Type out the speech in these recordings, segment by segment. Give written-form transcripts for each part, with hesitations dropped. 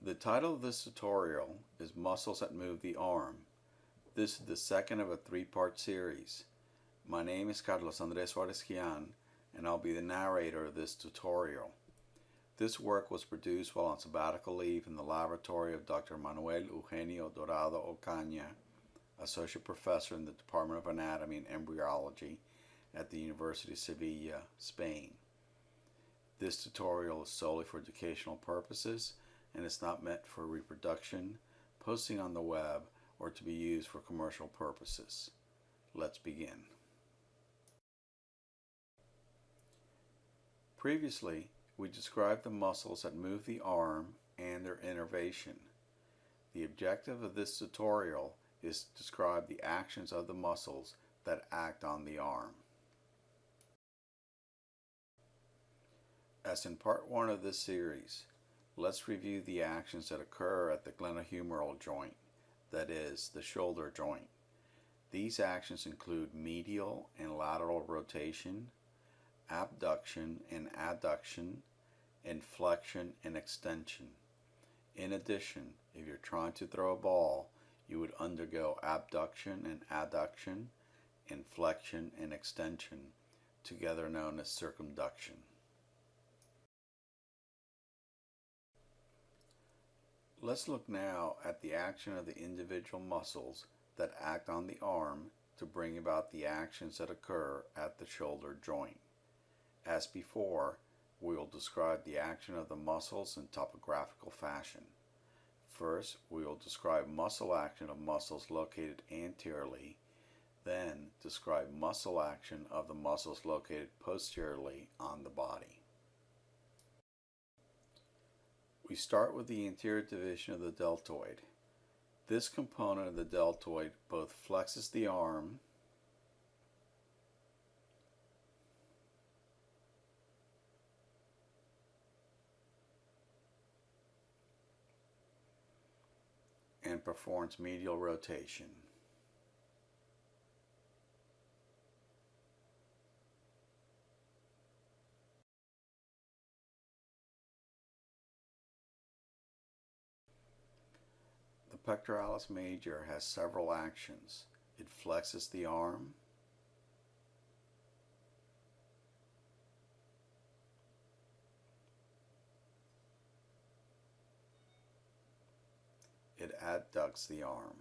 The title of this tutorial is Muscles that Move the Arm. This is the second of a three-part series. My name is Carlos Andres Suarez-Quian, and I'll be the narrator of this tutorial. This work was produced while on sabbatical leave in the laboratory of Dr. Manuel Eugenio Dorado Ocaña, Associate Professor in the Department of Anatomy and Embryology at the University of Sevilla, Spain. This tutorial is solely for educational purposes and is not meant for reproduction, posting on the web, or to be used for commercial purposes. Let's begin. Previously, we described the muscles that move the arm and their innervation. The objective of this tutorial is to describe the actions of the muscles that act on the arm. As in part 1 of this series, let's review the actions that occur at the glenohumeral joint, that is, the shoulder joint. These actions include medial and lateral rotation, abduction and adduction, and flexion and extension. In addition, if you're trying to throw a ball, you would undergo abduction and adduction, and flexion and extension, together known as circumduction. Let's look now at the action of the individual muscles that act on the arm to bring about the actions that occur at the shoulder joint. As before, we will describe the action of the muscles in topographical fashion. First, we will describe muscle action of muscles located anteriorly, then describe muscle action of the muscles located posteriorly on the body. We start with the anterior division of the deltoid. This component of the deltoid both flexes the arm and performs medial rotation. The pectoralis major has several actions. It flexes the arm, it adducts the arm,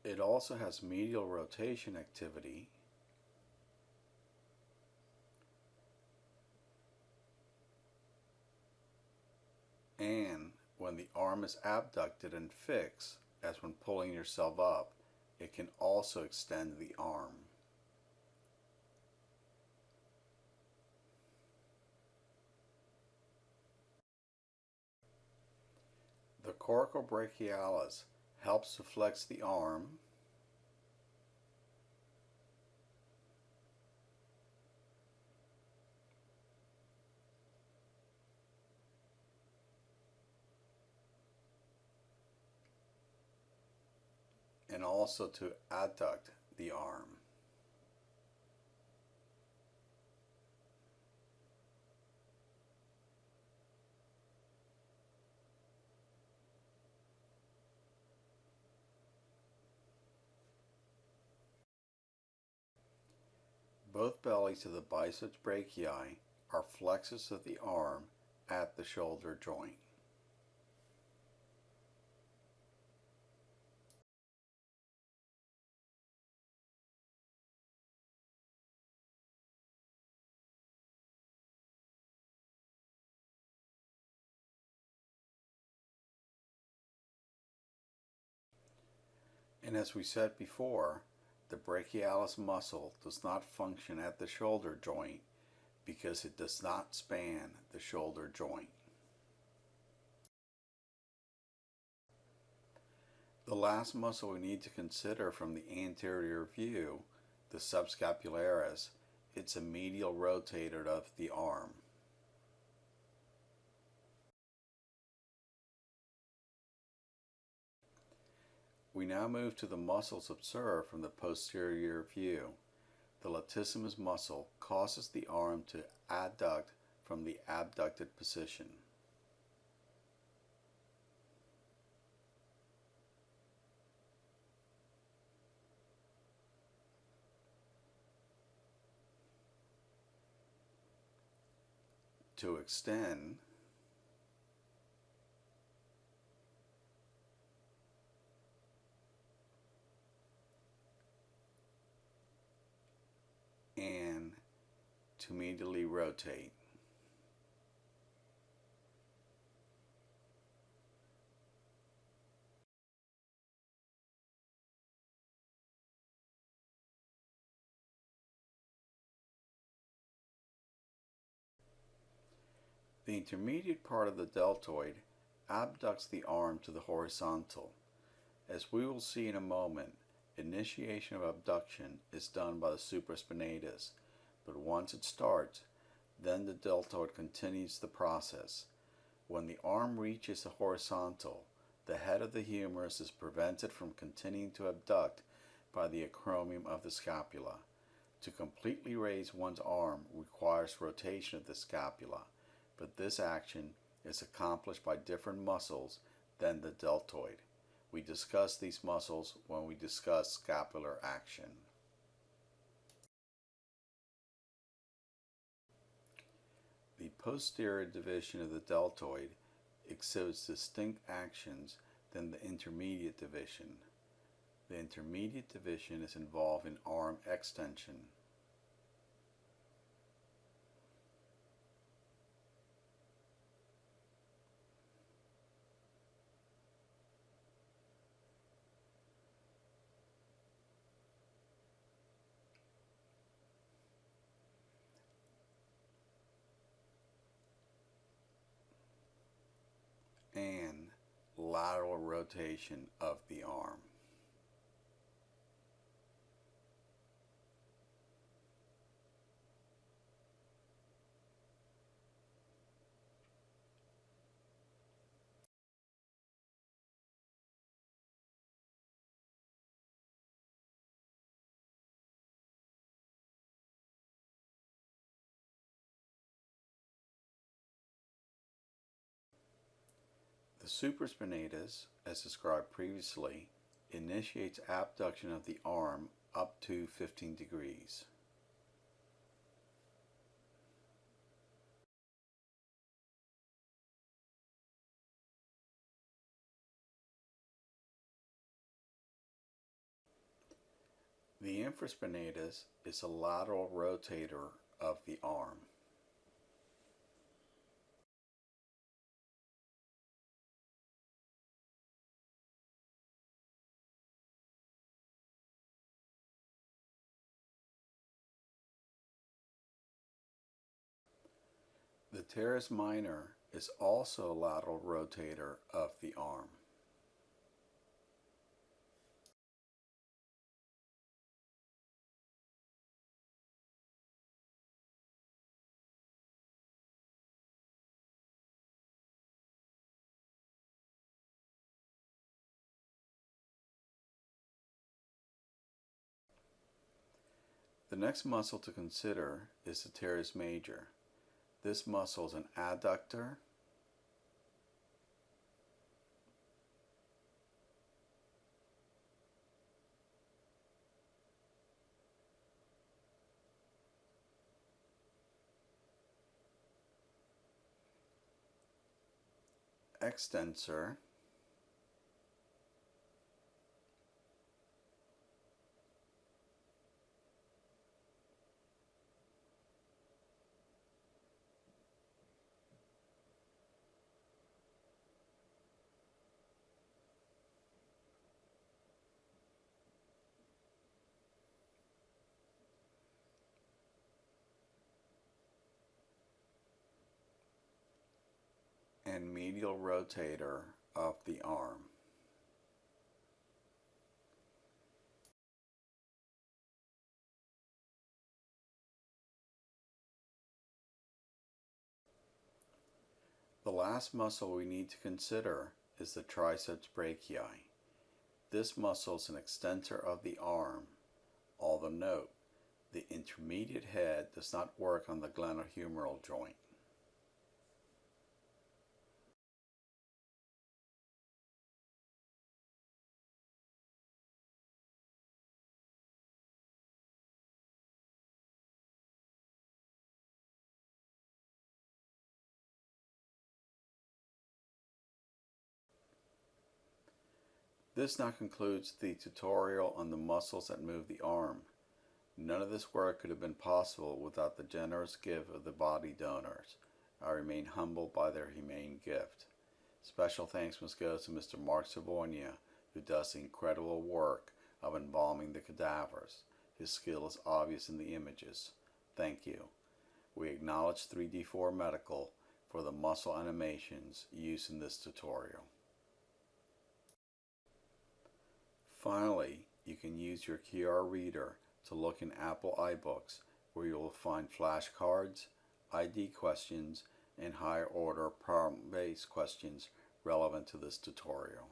it also has medial rotation activity, and when the arm is abducted and fixed, as when pulling yourself up, it can also extend the arm. The coracobrachialis helps to flex the arm, and also to adduct the arm. Both bellies of the biceps brachii are flexors of the arm at the shoulder joint. And as we said before, the brachialis muscle does not function at the shoulder joint because it does not span the shoulder joint. The last muscle we need to consider from the anterior view, the subscapularis, it's a medial rotator of the arm. We now move to the muscles observed from the posterior view. The latissimus muscle causes the arm to adduct from the abducted position. To extend, and to medially rotate. The intermediate part of the deltoid abducts the arm to the horizontal. As we will see in a moment, initiation of abduction is done by the supraspinatus, but once it starts, then the deltoid continues the process. When the arm reaches the horizontal, the head of the humerus is prevented from continuing to abduct by the acromion of the scapula. To completely raise one's arm requires rotation of the scapula, but this action is accomplished by different muscles than the deltoid. We discuss these muscles when we discuss scapular action. The posterior division of the deltoid exhibits distinct actions than the intermediate division. The intermediate division is involved in arm extension. And lateral rotation of the arm. The supraspinatus, as described previously, initiates abduction of the arm up to 15 degrees. The infraspinatus is a lateral rotator of the arm. The teres minor is also a lateral rotator of the arm. The next muscle to consider is the teres major. This muscle is an adductor extensor and medial rotator of the arm. The last muscle we need to consider is the triceps brachii. This muscle is an extensor of the arm, although note, the intermediate head does not work on the glenohumeral joint. This now concludes the tutorial on the muscles that move the arm. None of this work could have been possible without the generous gift of the body donors. I remain humbled by their humane gift. Special thanks must go to Mr. Mark Savonia, who does the incredible work of embalming the cadavers. His skill is obvious in the images. Thank you. We acknowledge 3D4 Medical for the muscle animations used in this tutorial. Finally, you can use your QR reader to look in Apple iBooks, where you will find flashcards, ID questions, and higher order problem-based questions relevant to this tutorial.